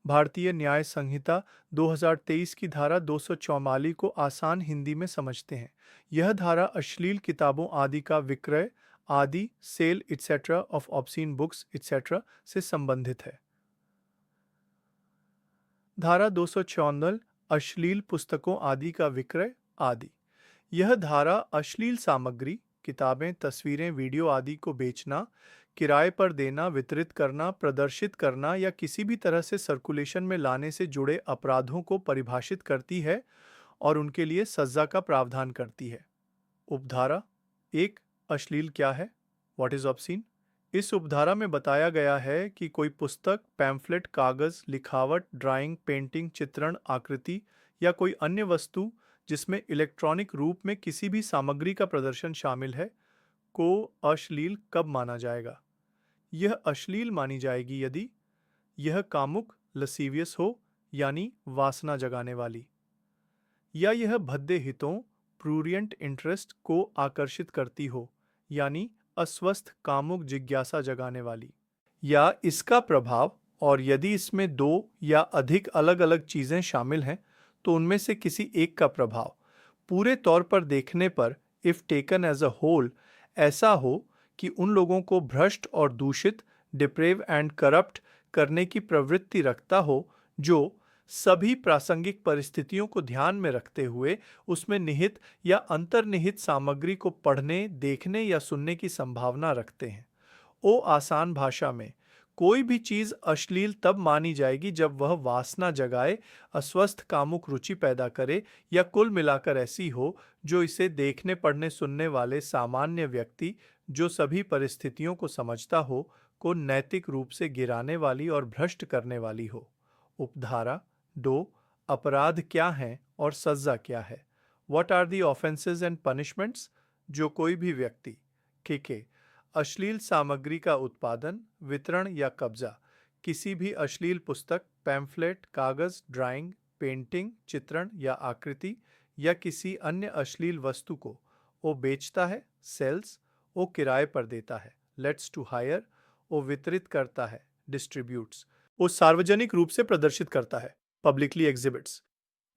भारतीय न्याय संहिता 2023 की धारा 244 को आसान हिंदी में समझते हैं। यह धारा अश्लील किताबों आदि का विक्रय आदि sale etcetera of obscene books etcetera से संबंधित है। धारा 254 अश्लील पुस्तकों आदि का विक्रय आदि। यह धारा अश्लील सामग्री, किताबें, तस्वीरें, वीडियो आदि को बेचना, किराए पर देना, वितरित करना, प्रदर्शित करना या किसी भी तरह से सर्कुलेशन में लाने से जुड़े अपराधों को परिभाषित करती है और उनके लिए सजा का प्रावधान करती है। उपधारा 1 अश्लील क्या है? What is obscene? इस उपधारा में बताया गया है कि कोई पुस्तक, पैम्फलेट, कागज, लिखावट, ड्राइंग, पेंटिंग, चित्रण, आकृति या कोई अन्य वस्तु जिसमें इलेक्ट्रॉनिक रूप में किसी भी सामग्री का प्रदर्शन शामिल है को अश्लील कब माना जाएगा? यह अश्लील मानी जाएगी यदि यह कामुक, लसीवियस हो, यानी वासना जगाने वाली, या यह भद्दे हितों, प्रूरियंट इंटरेस्ट को आकर्षित करती हो, यानी अस्वस्थ कामुक जिज्ञासा जगाने वाली, या इसका प्रभाव, और यदि इसमें दो या अधिक अलग-अलग चीजें शामिल हैं तो उनमें से किसी एक का प्रभाव पूरे तौर पर देखने पर if taken as a whole ऐसा हो कि उन लोगों को भ्रष्ट और दूषित, डिप्रेव एंड करप्ट करने की प्रवृत्ति रखता हो जो सभी प्रासंगिक परिस्थितियों को ध्यान में रखते हुए उसमें निहित या अंतर्निहित सामग्री को पढ़ने, देखने या सुनने की संभावना रखते हैं। ओ आसान भाषा में, कोई भी चीज अश्लील तब मानी जाएगी जब वह वासना जगाए, अस्वस्थ कामुक रुचि पैदा करे या कुल मिलाकर ऐसी हो जो इसे देखने, पढ़ने, सुनने वाले सामान्य व्यक्ति जो सभी परिस्थितियों को समझता हो को नैतिक रूप से गिराने वाली और भ्रष्ट करने वाली हो। उपधारा 2 अपराध क्या हैं और सजा क्या है? What are the offences and punishments? जो कोई भी व्यक्ति के अश्लील सामग्री का उत्पादन, वितरण या कब्जा, किसी भी अश्लील पुस्तक, पैम्फलेट, कागज, ड्राइंग, पेंटिंग, चित्रण या आकृति या किसी अन्य अश्लील वस्तु को वो बेचता है, सेल्स, वो किराए पर देता है, लेट्स टू हायर, वो वितरित करता है, डिस्ट्रीब्यूट्स, वो सार्वजनिक रूप से प्रदर्शित करता है, पब्लिकली एग्जिबिट्स,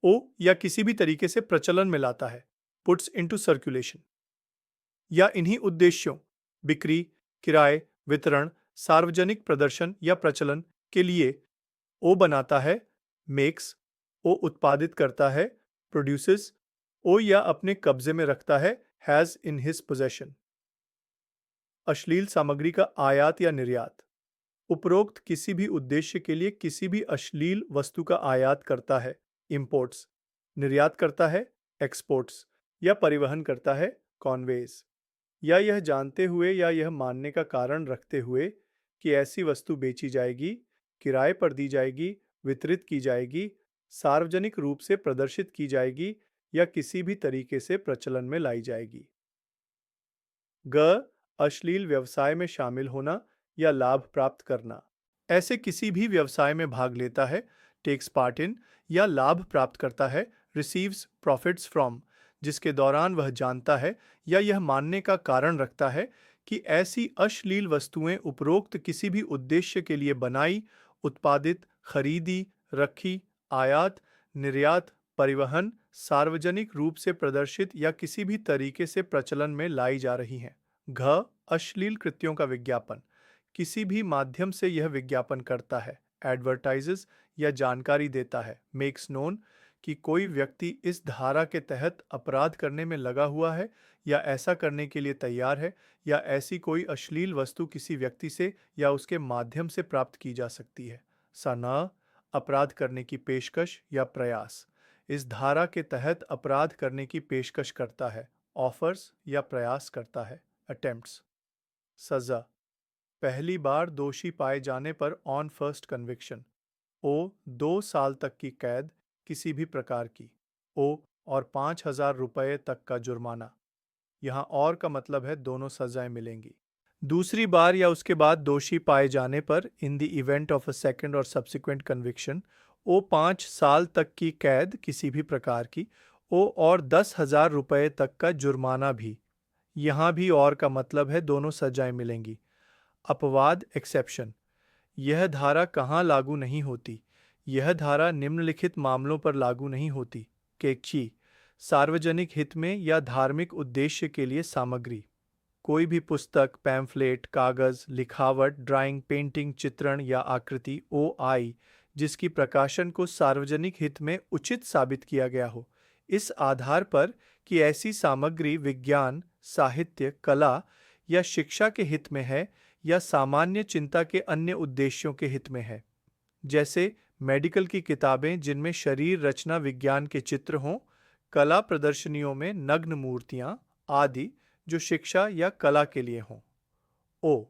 ओ या किसी भी तरीके से प्रचलन में लाता है, पुट्स इनटू सर्कुलेशन, या इन्हीं उद्देश्यों, बिक्री, किराए, वितरण, सार्वजनिक प्रदर्शन या प्रचलन के लिए ओ बनाता है, मेक्स, ओ उत्पादित करता है, प्रोड्यूसेस, ओ या अपने कब्जे में रखता है, हैज इन हिज पोजेशन। अश्लील सामग्री का आयात या निर्यात, उपरोक्त किसी भी उद्देश्य के लिए किसी भी अश्लील वस्तु का आयात करता है, इंपोर्ट्स, निर्यात करता है, एक्सपोर्ट्स, या परिवहन करता है, कॉन्वेज, या यह जानते हुए या यह मानने का कारण रखते हुए कि ऐसी वस्तु बेची जाएगी, किराए पर दी जाएगी, वितरित की जाएगी, सार्वजनिक रूप से प्रदर्शित की जाएगी या किसी भी तरीके से प्रचलन में लाई जाएगी। ग अश्लील व्यवसाय में शामिल होना या लाभ प्राप्त करना, ऐसे किसी भी व्यवसाय में भाग लेता है, टेक्स पार्ट इन, या लाभ प्राप्त करता है, रिसीव्स प्रॉफिट्स फ्रॉम, जिसके दौरान वह जानता है या यह मानने का कारण रखता है कि ऐसी अश्लील वस्तुएं उपरोक्त किसी भी उद्देश्य के लिए बनाई, उत्पादित, खरीदी, रखी, आयात, निर्यात, परिवहन, सार्वजनिक रूप से प्रदर्शित या किसी भी तरीके से प्रचलन में लाई जा रही हैं। घ अश्लील कृत्यों का विज्ञापन, किसी भी माध्यम से यह विज्ञापन करता है, एडवर्टाइजेस या जानकारी देता है, मेक्स नोन, कि कोई व्यक्ति इस धारा के तहत अपराध करने में लगा हुआ है या ऐसा करने के लिए तैयार है, या ऐसी कोई अश्लील वस्तु किसी व्यक्ति से या उसके माध्यम से प्राप्त की जा सकती है। सना अपराध करने की पेशकश या प्रयास, इस धारा के तहत अपराध करने की पेशकश करता है, ऑफर्स या प्रयास करता है, अटेम्प्ट्स। सजा पहली बार दोषी पाए जाने पर ऑन फर्स्ट कन्विक्शन, ओ 2 साल तक की कैद किसी भी प्रकार की, ओ और 5,000 रुपये तक का जुर्माना। यहाँ और का मतलब है दोनों सजाएं मिलेंगी। दूसरी बार या उसके बाद दोषी पाए जाने पर in the event of a second और सब्सिक्वेंट कन्विक्शन, ओ 5 साल तक की कैद किसी भी प्रकार की, ओ और 10,000 रुपये तक का जुर्माना भी। यहाँ भी और का मतलब है दोनों सजाएं मिलेंगी। अपवाद एक्सेप्शन, यह धारा कहाँ लागू नहीं होती? यह धारा निम्नलिखित मामलों पर लागू नहीं होती। केकची, सार्वजनिक हित में या धार्मिक उद्देश्य के लिए सामग्री। कोई भी पुस्तक, पैम्फलेट, कागज, लिखावट, ड्राइंग, पेंटिंग, चित्रण या आकृति OI जिसकी प्रकाशन को सार्वजनिक हित में उचित साबित किया गया हो, इस आधार पर कि ऐसी सामग्री विज्ञान, साहित्य, कला या शिक्षा के हित में है या सामान्य चिंता के अन्य उद्देश्यों के हित में है, जैसे मेडिकल की किताबें जिनमें शरीर रचना विज्ञान के चित्र हों, कला प्रदर्शनियों में नग्न मूर्तियां आदि जो शिक्षा या कला के लिए हों।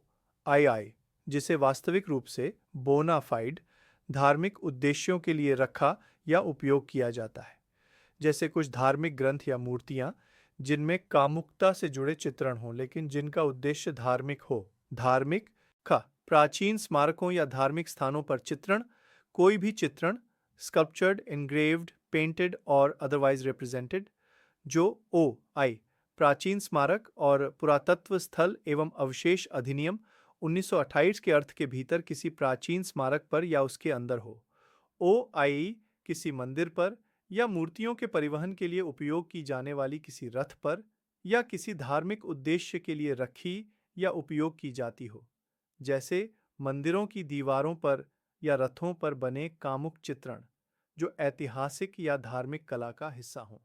आई जिसे वास्तविक रूप से बोनाफाइड धार्मिक उद्देश्यों के लिए रखा या उपयोग किया जाता है, जैसे कुछ धार्मिक ग्रंथ या मूर्तियां जिनमें कामुकता से जुड़े चित्रण हों लेकिन जिनका उद्देश्य धार्मिक हो। धार्मिक का प्राचीन स्मारकों या धार्मिक स्थानों पर चित्रण, कोई भी चित्रण, स्कल्पचर्ड, एनग्रेव्ड, पेंटेड और अदरवाइज रिप्रेजेंटेड। जो आई प्राचीन स्मारक और पुरातत्व स्थल एवं अवशेष अधिनियम 1928 के अर्थ के भीतर किसी प्राचीन स्मारक पर या उसके अंदर हो। OI किसी मंदिर पर या मूर्तियों के परिवहन के लिए उपयोग की जाने वाली किसी रथ पर या किसी धार्मिक उद्देश्य के लिए रखी या उपयोग की जाती हो, जैसे मंदिरों की दीवारों पर या रथों पर बने कामुक चित्रण जो ऐतिहासिक या धार्मिक कला का हिस्सा हों।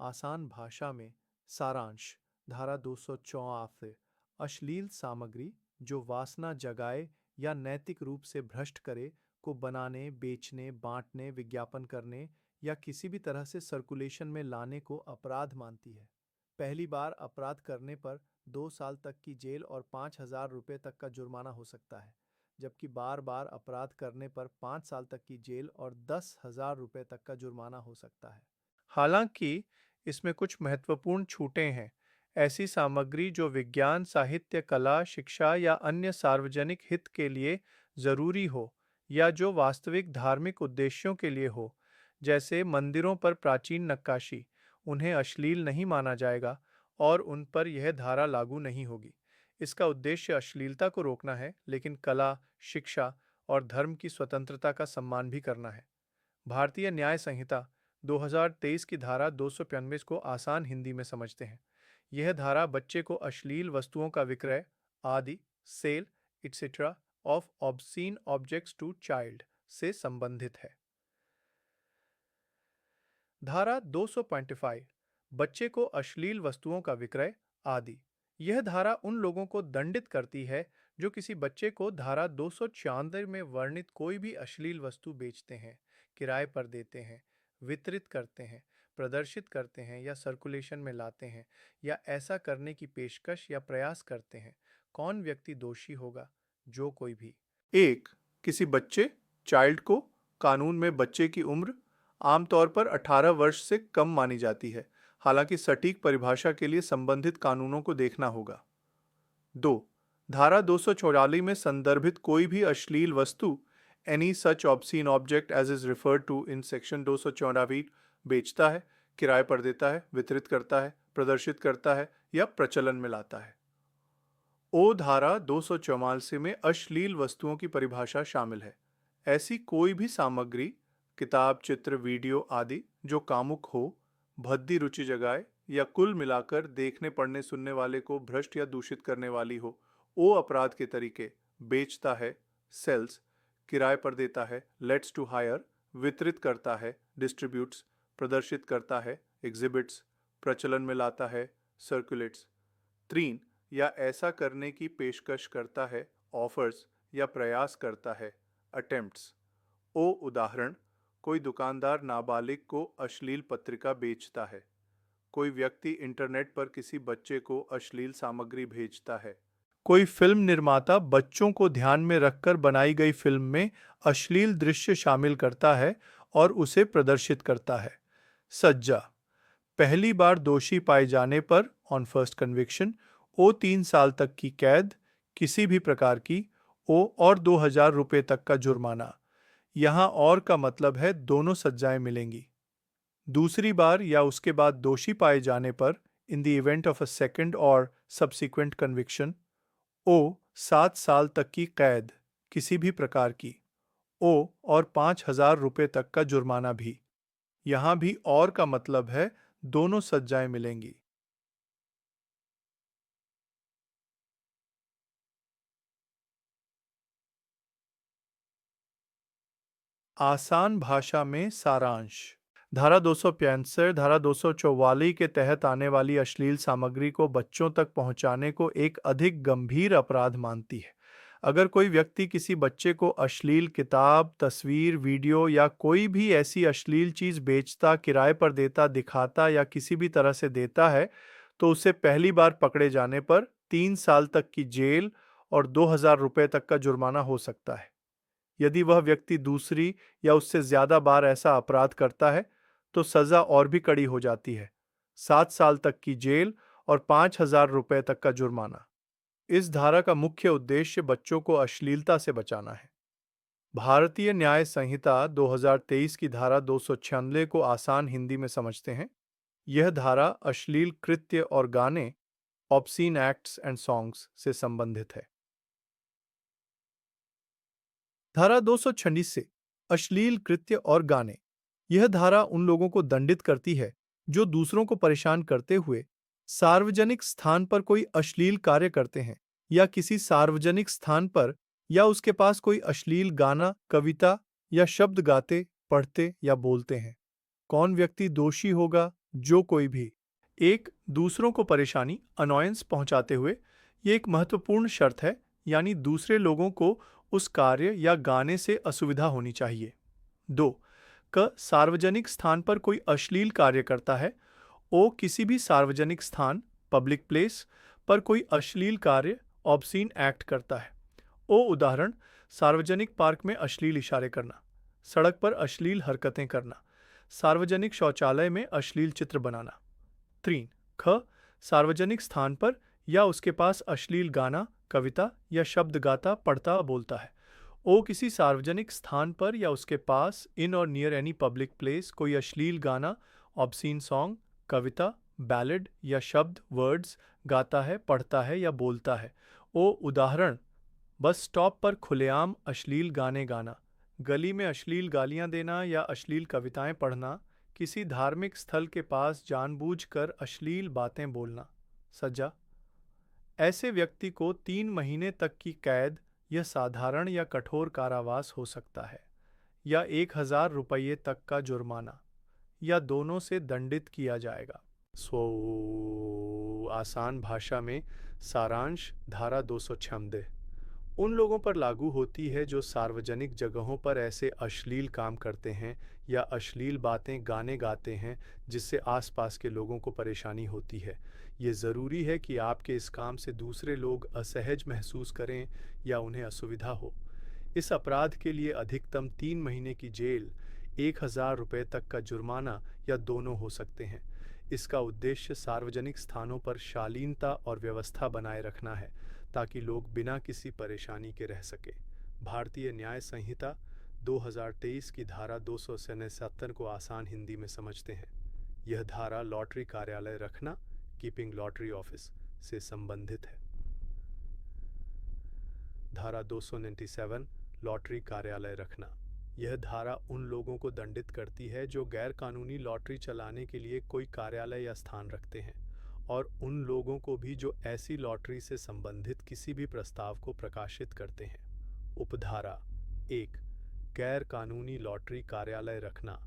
आसान भाषा में सारांश। धारा 204 अश्लील सामग्री जो वासना जगाए या नैतिक रूप से भ्रष्ट करे को बनाने, बेचने, बांटने, विज्ञापन करने या किसी भी तरह से सर्कुलेशन में लाने को अपराध मानती है। पहली बार अपराध करने पर 2 साल तक की जेल और 5,000 रुपये तक का जुर्माना हो सकता है, जबकि बार बार अपराध करने पर 5 साल तक की जेल और 10,000 रुपये तक का जुर्माना हो सकता है। हालांकि इसमें कुछ महत्वपूर्ण छूटें हैं। ऐसी सामग्री जो विज्ञान, साहित्य, कला, शिक्षा या अन्य सार्वजनिक हित के लिए जरूरी हो या जो वास्तविक धार्मिक उद्देश्यों के लिए हो, जैसे मंदिरों पर प्राचीन नक्काशी, उन्हें अश्लील नहीं माना जाएगा और उन पर यह धारा लागू नहीं होगी। इसका उद्देश्य अश्लीलता को रोकना है, लेकिन कला, शिक्षा और धर्म की स्वतंत्रता का सम्मान भी करना है। भारतीय न्याय संहिता 2023 की धारा 295 को आसान हिंदी में समझते हैं। यह धारा बच्चे को अश्लील वस्तुओं का विक्रय आदि, sale etcetera of obscene objects to child से संबंधित है। धारा 225 बच्चे को अश्लील वस्तुओं का विक्रय आदि। यह धारा उन लोगों को दंडित करती है जो किसी बच्चे को धारा 296 में वर्णित कोई भी अश्लील वस्तु बेचते हैं, किराए पर देते हैं, वितरित करते हैं, प्रदर्शित करते हैं या सर्कुलेशन में लाते हैं या ऐसा करने की पेशकश या प्रयास करते हैं। कौन व्यक्ति दोषी होगा? जो कोई भी। 1. किसी बच्चे चाइल्ड को कानून में बच्चे की उम्र आमतौर पर 18 वर्ष से कम मानी जाती है, हालांकि सटीक परिभाषा के लिए संबंधित कानूनों को देखना होगा। 2. धारा 244 में संदर्भित कोई भी अश्लील वस्तु any such obscene object as is referred to in section 294 बेचता है, किराए पर देता है, वितरित करता है, प्रदर्शित करता है या प्रचलन में लाता है। धारा 244 में अश्लील वस्तुओं की परिभाषा शामिल है। ऐसी कोई भी सामग्री, किताब, चित्र, वीडियो आदि जो कामुक हो, भद्दी रुचि जगाए या कुल मिलाकर देखने, पढ़ने, सुनने वाले को भ्रष्ट या दूषित करने वाली हो, अपराध के तरीके बेचता है, सेल्स, किराए पर देता है, लेट्स टू हायर, वितरित करता है, डिस्ट्रीब्यूट्स, प्रदर्शित करता है, एग्जिबिट्स, प्रचलन में लाता है, सर्कुलेट्स। 3. या ऐसा करने की पेशकश करता है, ऑफर्स या प्रयास करता है, अटेम्प्ट्स। उदाहरण, कोई दुकानदार नाबालिग को अश्लील पत्रिका बेचता है। कोई व्यक्ति इंटरनेट पर किसी बच्चे को अश्लील सामग्री भेजता है। कोई फिल्म निर्माता बच्चों को ध्यान में रखकर बनाई गई फिल्म में अश्लील दृश्य शामिल करता है और उसे प्रदर्शित करता है। सज्जा, पहली बार दोषी पाए जाने पर ऑन फर्स्ट कन्विक्शन 3 साल तक की कैद, किसी भी प्रकार की और 2,000 रुपये तक का जुर्माना। यहाँ और का मतलब है दोनों सज्जाएं मिलेंगी। दूसरी बार या उसके बाद दोषी पाए जाने पर in the event of a second और सब्सिक्वेंट कन्विक्शन 7 साल तक की कैद, किसी भी प्रकार की। ओ और 5,000 रुपये तक का जुर्माना भी। यहाँ भी और का मतलब है दोनों सजाएं मिलेंगी। आसान भाषा में सारांश। धारा 265, धारा 244 के तहत आने वाली अश्लील सामग्री को बच्चों तक पहुंचाने को एक अधिक गंभीर अपराध मानती है। अगर कोई व्यक्ति किसी बच्चे को अश्लील किताब, तस्वीर, वीडियो या कोई भी ऐसी अश्लील चीज बेचता, किराए पर देता, दिखाता या किसी भी तरह से देता है, तो उसे पहली बार पकड़े जाने पर 3 साल तक की जेल और 2,000 रुपये तक का जुर्माना हो सकता है। यदि वह व्यक्ति दूसरी या उससे ज्यादा बार ऐसा अपराध करता है, तो सजा और भी कड़ी हो जाती है, 7 साल तक की जेल और 5,000 रुपये तक का जुर्माना। इस धारा का मुख्य उद्देश्य बच्चों को अश्लीलता से बचाना है। भारतीय न्याय संहिता 2023 की धारा 296 को आसान हिंदी में समझते हैं। यह धारा अश्लील कृत्य और गाने, ऑब्सीन एक्ट्स एंड सॉन्ग्स से संबंधित है। धारा 226 से अश्लील कृत्य और गाने। यह धारा उन लोगों को दंडित करती है जो दूसरों को परेशान करते हुए सार्वजनिक स्थान पर कोई अश्लील कार्य करते हैं या किसी सार्वजनिक स्थान पर या उसके पास कोई अश्लील गाना, कविता या शब्द गाते, पढ़ते या बोलते हैं। कौन व्यक्ति दोषी होगा? जो कोई भी एक दूसरों को परेशानी, अनॉयंस पहुंचाते हुए। ये एक महत्वपूर्ण शर्त है, यानी दूसरे लोगों को उस कार्य या गाने से असुविधा होनी चाहिए। 2 क सार्वजनिक स्थान पर कोई अश्लील कार्य करता है। ओ किसी भी सार्वजनिक स्थान, पब्लिक प्लेस पर कोई अश्लील कार्य, ऑब्सीन एक्ट करता है। ओ उदाहरण, सार्वजनिक पार्क में अश्लील इशारे करना, सड़क पर अश्लील हरकतें करना, सार्वजनिक शौचालय में अश्लील चित्र बनाना। 3 ख सार्वजनिक स्थान पर या उसके पास अश्लील गाना, कविता या शब्द गाता, पढ़ता, बोलता है। ओ किसी सार्वजनिक स्थान पर या उसके पास, इन और नियर एनी पब्लिक प्लेस, कोई अश्लील गाना, ऑब्सीन सॉन्ग, कविता, बैलेड या शब्द, वर्ड्स गाता है, पढ़ता है या बोलता है। ओ उदाहरण, बस स्टॉप पर खुलेआम अश्लील गाने गाना, गली में अश्लील गालियां देना या अश्लील कविताएं पढ़ना, किसी धार्मिक स्थल के पास जानबूझकर अश्लील बातें बोलना। सजा, ऐसे व्यक्ति को 3 महीने तक की कैद या साधारण या कठोर कारावास हो सकता है, या 1,000 रुपये तक का जुर्माना, या दोनों से दंडित किया जाएगा। आसान भाषा में सारांश। धारा 296 उन लोगों पर लागू होती है जो सार्वजनिक जगहों पर ऐसे अश्लील काम करते हैं या अश्लील बातें, गाने गाते हैं जिससे आसपास के लोगों को परेशानी होती है। ये ज़रूरी है कि आपके इस काम से दूसरे लोग असहज महसूस करें या उन्हें असुविधा हो। इस अपराध के लिए अधिकतम 3 महीने की जेल, 1,000 रुपये तक का जुर्माना या दोनों हो सकते हैं। इसका उद्देश्य सार्वजनिक स्थानों पर शालीनता और व्यवस्था बनाए रखना है, ताकि लोग बिना किसी परेशानी के रह सके। भारतीय न्याय संहिता 2023 की धारा 267 को आसान हिंदी में समझते हैं। यह धारा लॉटरी कार्यालय रखना, कीपिंग लॉटरी ऑफिस से संबंधित है। धारा 297 लॉटरी कार्यालय रखना। यह धारा उन लोगों को दंडित करती है जो गैर कानूनी लॉटरी चलाने के लिए कोई कार्यालय या स्थान रखते हैं, और उन लोगों को भी जो ऐसी लॉटरी से संबंधित किसी भी प्रस्ताव को प्रकाशित करते हैं। उपधारा 1 गैर कानूनी लॉटरी कार्यालय रखना।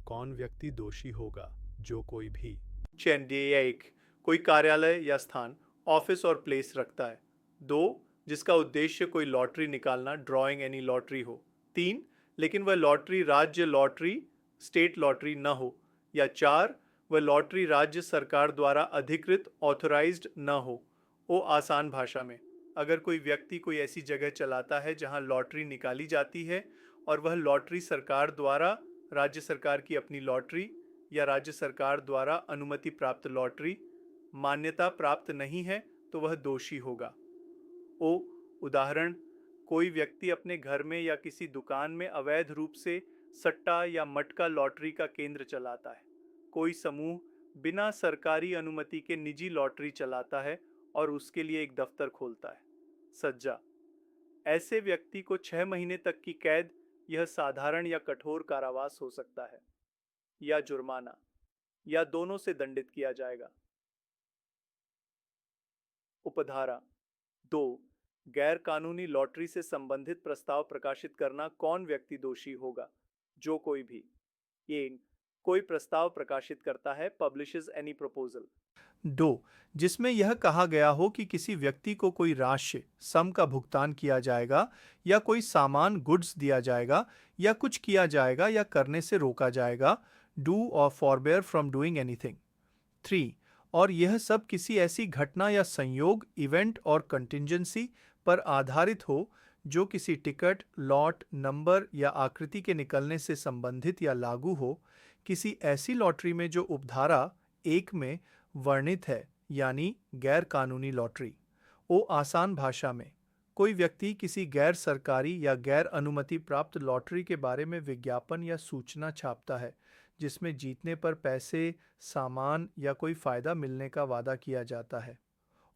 कौन व्यक्ति दोषी होगा? जो कोई भी। चेंडिया 1 कोई कार्यालय या स्थान, ऑफिस और प्लेस रखता है। 2 जिसका उद्देश्य कोई लॉटरी निकालना, ड्रॉइंग एनी लॉटरी हो। 3 लेकिन वह लॉटरी राज्य लॉटरी, स्टेट लॉटरी न हो। या 4 वह लॉटरी राज्य सरकार द्वारा अधिकृत, ऑथोराइज्ड न हो। ओ आसान भाषा में, अगर कोई व्यक्ति कोई ऐसी जगह चलाता है जहां लॉटरी निकाली जाती है और वह लॉटरी सरकार द्वारा, राज्य सरकार की अपनी लॉटरी या राज्य सरकार द्वारा अनुमति प्राप्त लॉटरी, मान्यता प्राप्त नहीं है, तो वह दोषी होगा। ओ उदाहरण, कोई व्यक्ति अपने घर में या किसी दुकान में अवैध रूप से सट्टा या मटका लॉटरी का केंद्र चलाता है। कोई समूह बिना सरकारी अनुमति के निजी लॉटरी चलाता है और उसके लिए एक दफ्तर खोलता है। सज्जा, ऐसे व्यक्ति को 6 महीने तक की कैद, यह साधारण या कठोर कारावास हो सकता है, या जुर्माना, या दोनों से दंडित किया जाएगा। उपधारा 2, गैर कानूनी लॉटरी से संबंधित प्रस्ताव प्रकाशित करना। कौन व्यक्ति दोषी होगा? जो कोई भी। ये कोई प्रस्ताव प्रकाशित करता है, पब्लिशेस एनी प्रपोजल। 2, जिसमें यह कहा गया हो कि किसी व्यक्ति को कोई राशि सम का भुगतान किया जाएगा, या कोई सामान गुड्स दिया जाएगा, या कुछ किया जाएगा या करने से रोका जाएगा। डू और फॉरबेयर फ्रॉम डूइंग एनीथिंग। 3, और यह सब किसी ऐसी घटना या संयोग, इवेंट और कंटिंजेंसी पर आधारित हो जो किसी टिकट, लॉट, नंबर या आकृति के निकलने से संबंधित या लागू हो, किसी ऐसी लॉटरी में जो उपधारा 1 में वर्णित है, यानी गैर कानूनी लॉटरी। ओ आसान भाषा में, कोई व्यक्ति किसी गैर सरकारी या गैर अनुमति प्राप्त लॉटरी के बारे में विज्ञापन या सूचना छापता है जिसमें जीतने पर पैसे, सामान या कोई फायदा मिलने का वादा किया जाता है।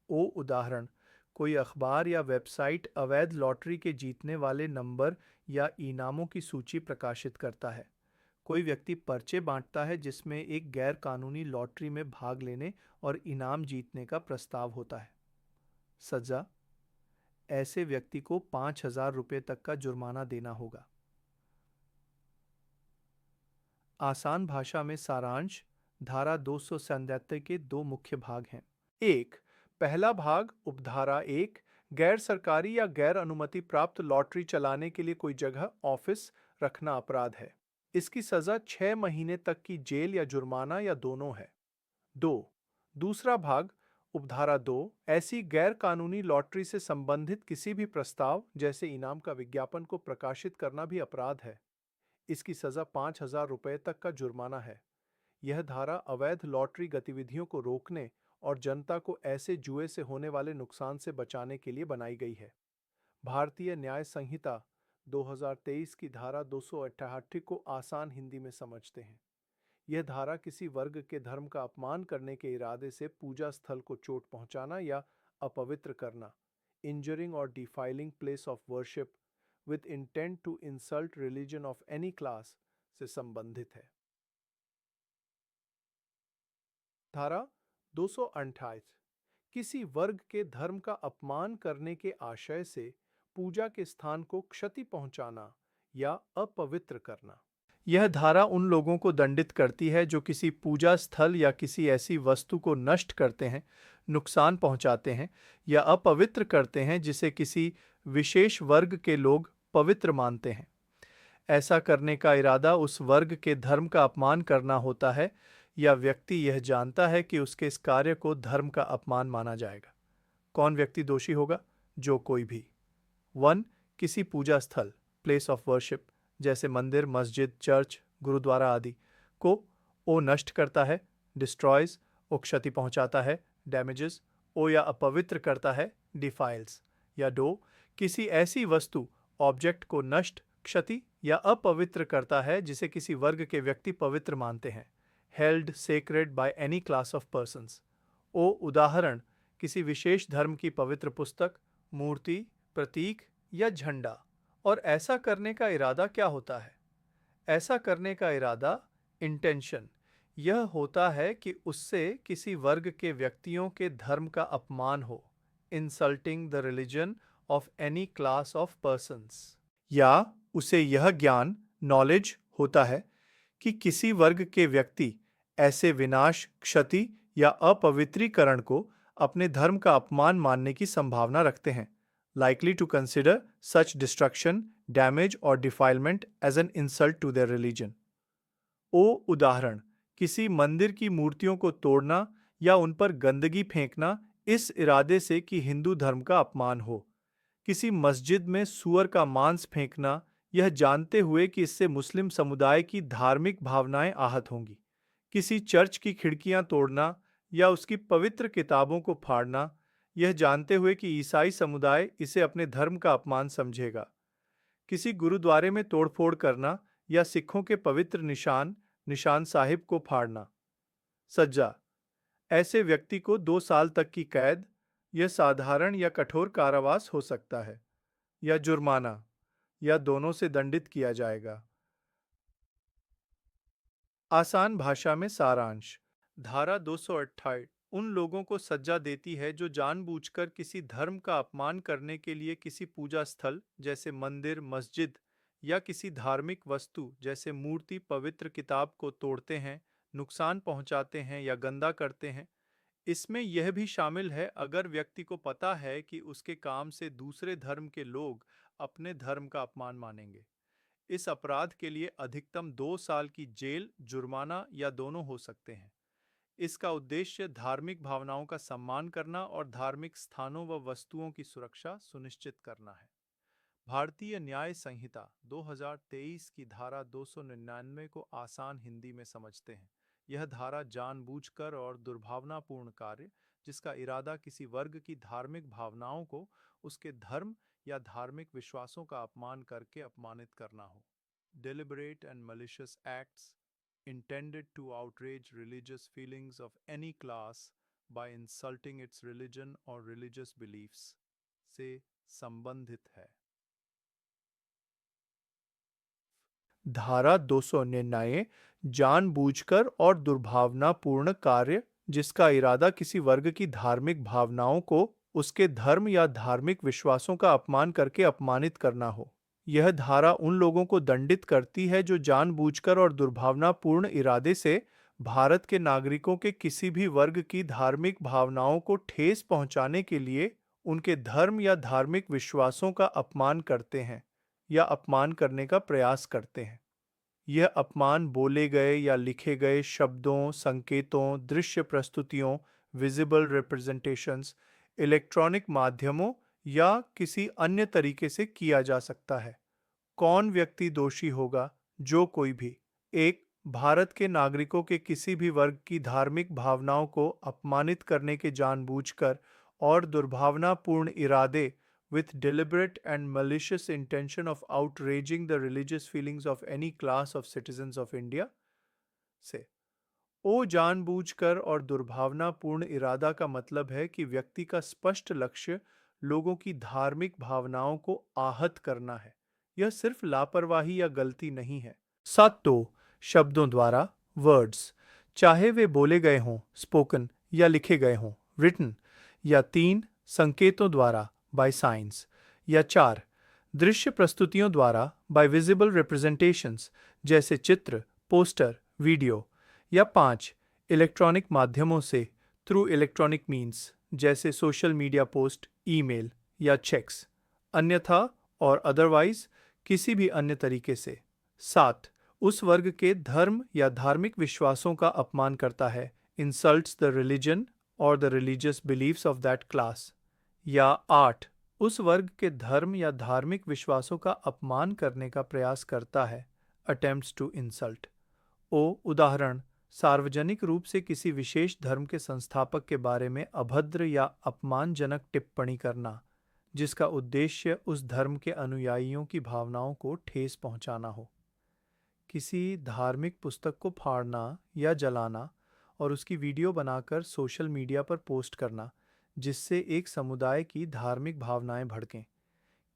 ओ उदाहरण, कोई अखबार या वेबसाइट अवैध लॉटरी के जीतने वाले नंबर या इनामों की सूची प्रकाशित करता है। कोई व्यक्ति पर्चे बांटता है जिसमें एक गैर कानूनी लॉटरी में भाग लेने और इनाम जीतने का प्रस्ताव होता है। सजा, ऐसे व्यक्ति को 5,000 रुपये तक का जुर्माना देना होगा। आसान भाषा में सारांश, धारा 277 के 2 मुख्य भाग हैं। 1, पहला भाग, उपधारा 1, गैर सरकारी या गैर अनुमति प्राप्त लॉटरी चलाने के लिए कोई जगह, ऑफिस रखना अपराध है। इसकी सजा 6 महीने तक की जेल या जुर्माना या दोनों है। 2, दूसरा भाग, उपधारा 2, ऐसी गैर कानूनी लॉटरी से संबंधित किसी भी प्रस्ताव जैसे इनाम का विज्ञापन को प्रकाशित करना भी अपराध है। इसकी सजा 5,000 रुपये तक का जुर्माना है। यह धारा अवैध लॉटरी गतिविधियों को रोकने और जनता को ऐसे जुए से होने वाले नुकसान से बचाने के लिए बनाई गई है। भारतीय न्याय संहिता 2023 की धारा 288 को आसान हिंदी में समझते हैं। यह धारा किसी वर्ग के धर्म का अपमान करने के इरादे से पूजा स्थल को चोट पहुंचाना या अपवित्र करना, injuring or defiling place of worship with intent to insult religion of any class से संबंधित है। धारा 228, किसी वर्ग के धर्म का अपमान करने के आशय से पूजा के स्थान को क्षति पहुंचाना या अपवित्र करना। यह धारा उन लोगों को दंडित करती है जो किसी पूजा स्थल या किसी ऐसी वस्तु को नष्ट करते हैं, नुकसान पहुंचाते हैं या अपवित्र करते हैं जिसे किसी विशेष वर्ग के लोग पवित्र मानते हैं। ऐसा करने का इरादा उस वर्ग के धर्म का अपमान करना होता है, या व्यक्ति यह जानता है कि उसके इस कार्य को धर्म का अपमान माना जाएगा। कौन व्यक्ति दोषी होगा? जो कोई भी। 1, किसी पूजा स्थल, प्लेस ऑफ वर्शिप, जैसे मंदिर, मस्जिद, चर्च, गुरुद्वारा आदि को ओ नष्ट करता है, डिस्ट्रॉयज, ओ क्षति पहुंचाता है, डैमेजेस, ओ या अपवित्र करता है, डिफाइल्स। या 2, किसी ऐसी वस्तु, ऑब्जेक्ट को नष्ट, क्षति या अपवित्र करता है जिसे किसी वर्ग के व्यक्ति पवित्र मानते हैं, held sacred by any class of persons. ओ उदाहरण, किसी विशेष धर्म की पवित्र पुस्तक, मूर्ति, प्रतीक या झंडा। और ऐसा करने का इरादा क्या होता है? ऐसा करने का इरादा, इंटेंशन, यह होता है कि उससे किसी वर्ग के व्यक्तियों के धर्म का अपमान हो, insulting the religion of any class of persons. या उसे यह ज्ञान, नॉलेज होता है कि किसी वर्ग के व्यक्ति ऐसे विनाश, क्षति या अपवित्रीकरण को अपने धर्म का अपमान मानने की संभावना रखते हैं, likely to consider such destruction, damage or defilement as an insult to their religion. ओ उदाहरण, किसी मंदिर की मूर्तियों को तोड़ना या उन पर गंदगी फेंकना इस इरादे से कि हिंदू धर्म का अपमान हो। किसी मस्जिद में सूअर का मांस फेंकना, यह जानते हुए कि इससे मुस्लिम समुदाय की धार्मिक भावनाएं आहत होंगी। किसी चर्च की खिड़कियां तोड़ना या उसकी पवित्र किताबों को फाड़ना, यह जानते हुए कि ईसाई समुदाय इसे अपने धर्म का अपमान समझेगा। किसी गुरुद्वारे में तोड़फोड़ करना या सिखों के पवित्र निशान साहिब को फाड़ना। सजा, ऐसे व्यक्ति को 2 साल तक की कैद, यह साधारण या कठोर कारावास हो सकता है। या जुर्माना या दोनों से दंडित किया जाएगा। आसान भाषा में सारांश। धारा 228 उन लोगों को सजा देती है जो जानबूझकर किसी धर्म का अपमान करने के लिए किसी पूजा स्थल जैसे मंदिर, मस्जिद या किसी धार्मिक वस्तु जैसे मूर्ति, पवित्र किताब को तोड़ते हैं, नुकसान पहुंचाते हैं या गंदा करते हैं। इसमें यह भी शामिल है अगर व्यक्ति को पता है कि उसके काम से दूसरे धर्म के लोग अपने धर्म का अपमान मानेंगे। इस अपराध के लिए अधिकतम 2 साल की जेल, जुर्माना या दोनों हो सकते हैं। इसका उद्देश्य धार्मिक भावनाओं का सम्मान करना और धार्मिक स्थानों व वस्तुओं की सुरक्षा सुनिश्चित करना है। भारतीय न्याय संहिता 2023 की धारा 299 को आसान हिंदी में समझते हैं। यह धारा जानबूझकर और दुर्भावनापूर्ण कार्य जिसका इरादा किसी वर्ग की धार्मिक भावनाओं को उसके धर्म या धार्मिक विश्वासों का अपमान करके अपमानित करना हो। Deliberate and malicious acts intended to outrage religious feelings of any class by insulting its religion or religious beliefs से संबंधित है। धारा 299 जानबूझकर और दुर्भावनापूर्ण कार्य जिसका इरादा किसी वर्ग की धार्मिक भावनाओं को उसके धर्म या धार्मिक विश्वासों का अपमान करके अपमानित करना हो। यह धारा उन लोगों को दंडित करती है जो जानबूझकर और दुर्भावनापूर्ण इरादे से भारत के नागरिकों के किसी भी वर्ग की धार्मिक भावनाओं को ठेस पहुंचाने के लिए उनके धर्म या धार्मिक विश्वासों का अपमान करते हैं या अपमान करने का प्रयास करते हैं। यह अपमान बोले गए या लिखे गए शब्दों, संकेतों, दृश्य प्रस्तुतियों, विजिबल रिप्रेजेंटेशंस, इलेक्ट्रॉनिक माध्यमों या किसी अन्य तरीके से किया जा सकता है। कौन व्यक्ति दोषी होगा? जो कोई भी एक भारत के नागरिकों के किसी भी वर्ग की धार्मिक भावनाओं को अपमानित करने के जानबूझकर और दुर्भावनापूर्ण इरादे with deliberate and malicious intention of outraging the religious feelings of any class of citizens of India से ओ जानबूझकर और दुर्भावनापूर्ण इरादा का मतलब है कि व्यक्ति का स्पष्ट लक्ष्य लोगों की धार्मिक भावनाओं को आहत करना है। यह सिर्फ लापरवाही या गलती नहीं है। 7 शब्दों द्वारा वर्ड्स, चाहे वे बोले गए हों स्पोकन या लिखे गए हों रिटन, या 3 संकेतों द्वारा बाय साइंस, या 4 दृश्य प्रस्तुतियों द्वारा बाय विजिबल रिप्रेजेंटेशंस जैसे चित्र, पोस्टर, वीडियो, या 5 इलेक्ट्रॉनिक माध्यमों से थ्रू इलेक्ट्रॉनिक मीन्स जैसे सोशल मीडिया पोस्ट, ईमेल या चेक्स, अन्यथा और अदरवाइज किसी भी अन्य तरीके से। 7 उस वर्ग के धर्म या धार्मिक विश्वासों का अपमान करता है, इंसल्ट्स द रिलीजन और the religious beliefs of that class, या 8 उस वर्ग के धर्म या धार्मिक विश्वासों का अपमान करने का प्रयास करता है, अटेम्प्ट्स टू इंसल्ट। उदाहरण, सार्वजनिक रूप से किसी विशेष धर्म के संस्थापक के बारे में अभद्र या अपमानजनक टिप्पणी करना जिसका उद्देश्य उस धर्म के अनुयायियों की भावनाओं को ठेस पहुंचाना हो। किसी धार्मिक पुस्तक को फाड़ना या जलाना और उसकी वीडियो बनाकर सोशल मीडिया पर पोस्ट करना जिससे एक समुदाय की धार्मिक भावनाएं भड़कें।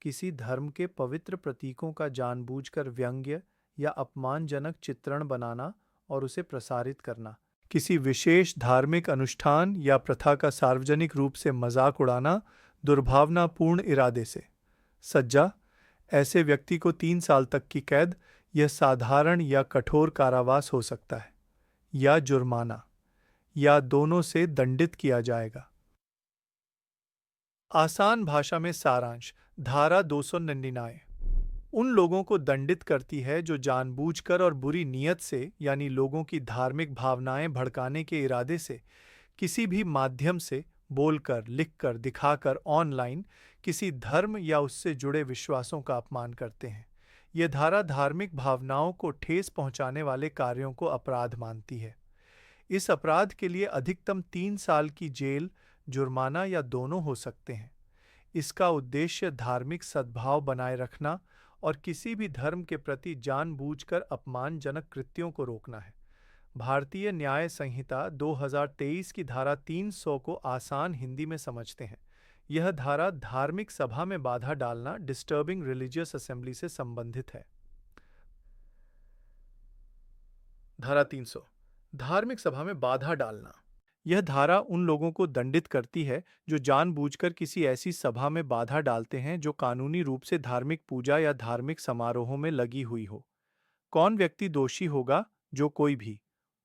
किसी धर्म के पवित्र प्रतीकों का जानबूझकर व्यंग्य या अपमानजनक चित्रण बनाना और उसे प्रसारित करना। किसी विशेष धार्मिक अनुष्ठान या प्रथा का सार्वजनिक रूप से मजाक उड़ाना दुर्भावनापूर्ण इरादे से। सज्जा, ऐसे व्यक्ति को 3 साल तक की कैद या साधारण या कठोर कारावास हो सकता है, या जुर्माना, या दोनों से दंडित किया जाएगा। आसान भाषा में सारांश। धारा 299 उन लोगों को दंडित करती है जो जानबूझकर और बुरी नीयत से यानी लोगों की धार्मिक भावनाएं भड़काने के इरादे से किसी भी माध्यम से बोलकर, लिखकर, दिखाकर ऑनलाइन किसी धर्म या उससे जुड़े विश्वासों का अपमान करते हैं। यह धारा धार्मिक भावनाओं को ठेस पहुंचाने वाले कार्यों को अपराध मानती है। इस अपराध के लिए अधिकतम 3 साल की जेल, जुर्माना या दोनों हो सकते हैं। इसका उद्देश्य धार्मिक सद्भाव बनाए रखना और किसी भी धर्म के प्रति जानबूझकर अपमानजनक कृत्यों को रोकना है। भारतीय न्याय संहिता 2023 की धारा 300 को आसान हिंदी में समझते हैं। यह धारा धार्मिक सभा में बाधा डालना, डिस्टर्बिंग रिलीजियस असेंबली से संबंधित है। धारा 300 धार्मिक सभा में बाधा डालना। यह धारा उन लोगों को दंडित करती है जो जानबूझकर किसी ऐसी सभा में बाधा डालते हैं जो कानूनी रूप से धार्मिक पूजा या धार्मिक समारोहों में लगी हुई हो। कौन व्यक्ति दोषी होगा? जो कोई भी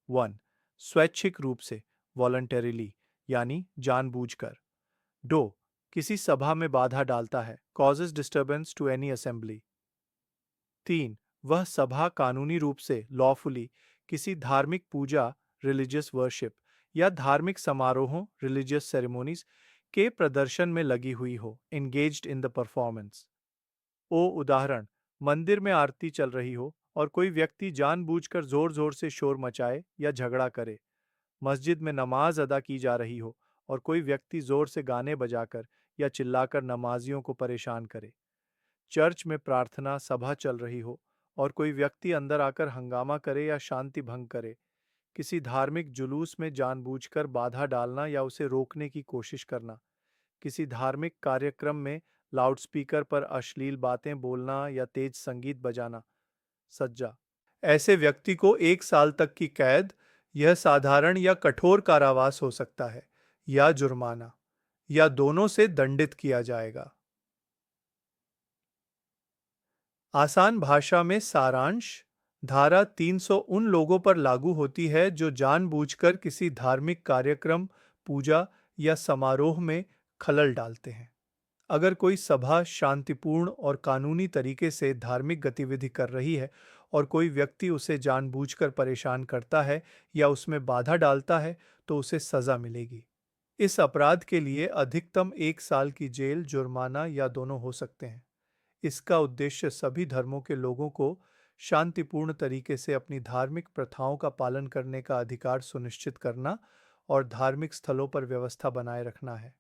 1. स्वैच्छिक रूप से वॉलंटरीली यानी जानबूझकर। 2. किसी सभा में बाधा डालता है causes disturbance to any assembly। 3. वह सभा कानूनी रूप से लॉफुली किसी धार्मिक पूजा रिलीजियस वर्शिप या धार्मिक समारोहों रिलीजियस सेरेमोनीज के प्रदर्शन में लगी हुई हो engaged in the performance। उदाहरण, मंदिर में आरती चल रही हो और कोई व्यक्ति जानबूझकर जोर जोर से शोर मचाए या झगड़ा करे। मस्जिद में नमाज अदा की जा रही हो और कोई व्यक्ति जोर से गाने बजाकर या चिल्लाकर नमाजियों को परेशान करे। चर्च में प्रार्थना सभा चल रही हो और कोई व्यक्ति अंदर आकर हंगामा करे या शांति भंग करे। किसी धार्मिक जुलूस में जानबूझकर बाधा डालना या उसे रोकने की कोशिश करना। किसी धार्मिक कार्यक्रम में लाउडस्पीकर पर अश्लील बातें बोलना या तेज संगीत बजाना। सज्जा, ऐसे व्यक्ति को 1 साल तक की कैद, यह साधारण या कठोर कारावास हो सकता है, या जुर्माना, या दोनों से दंडित किया जाएगा। आसान भाषा में सारांश। धारा 300 उन लोगों पर लागू होती है जो जानबूझकर किसी धार्मिक कार्यक्रम, पूजा या समारोह में खलल डालते हैं। अगर कोई सभा शांतिपूर्ण और कानूनी तरीके से धार्मिक गतिविधि कर रही है और कोई व्यक्ति उसे जानबूझकर परेशान करता है या उसमें बाधा डालता है, तो उसे सजा मिलेगी। इस अपराध के लिए अधिकतम 1 साल की जेल, जुर्माना या दोनों हो सकते हैं। इसका उद्देश्य सभी धर्मों के लोगों को शांतिपूर्ण तरीके से अपनी धार्मिक प्रथाओं का पालन करने का अधिकार सुनिश्चित करना और धार्मिक स्थलों पर व्यवस्था बनाए रखना है।